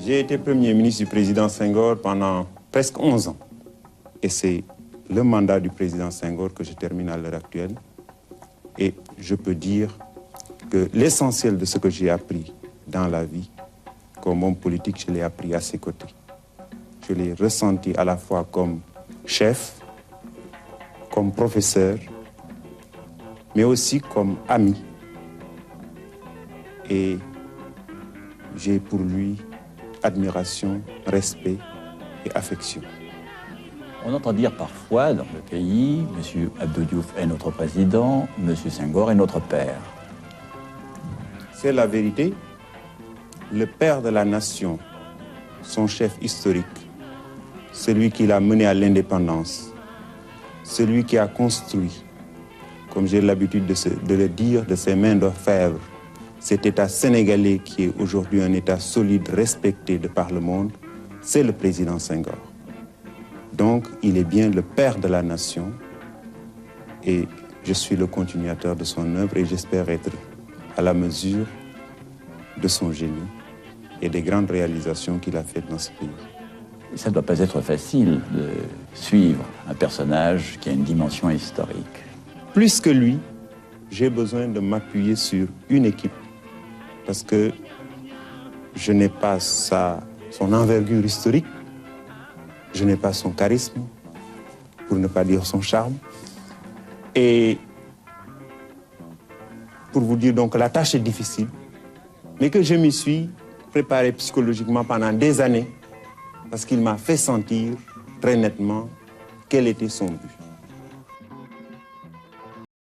J'ai été Premier ministre du président Senghor pendant presque 11 ans. Et c'est le mandat du président Senghor que je termine à l'heure actuelle. Et je peux dire que l'essentiel de ce que j'ai appris dans la vie, comme homme politique, je l'ai appris à ses côtés. Je l'ai ressenti à la fois comme chef, comme professeur, mais aussi comme ami. Et j'ai pour lui admiration, respect et affection. On entend dire parfois dans le pays, M. Abdou Diouf est notre président, M. Senghor est notre père. C'est la vérité. Le père de la nation, son chef historique, celui qui l'a mené à l'indépendance, celui qui a construit, comme j'ai l'habitude de le dire, de ses mains d'orfèvre, cet État sénégalais qui est aujourd'hui un État solide, respecté de par le monde, c'est le président Senghor. Donc, il est bien le père de la nation et je suis le continuateur de son œuvre et j'espère être à la mesure de son génie et des grandes réalisations qu'il a faites dans ce pays. Ça ne doit pas être facile de suivre un personnage qui a une dimension historique. Plus que lui, j'ai besoin de m'appuyer sur une équipe parce que je n'ai pas son envergure historique, je n'ai pas son charisme, pour ne pas dire son charme. Et pour vous dire donc que la tâche est difficile, mais que je m'y suis préparé psychologiquement pendant des années parce qu'il m'a fait sentir très nettement quel était son but.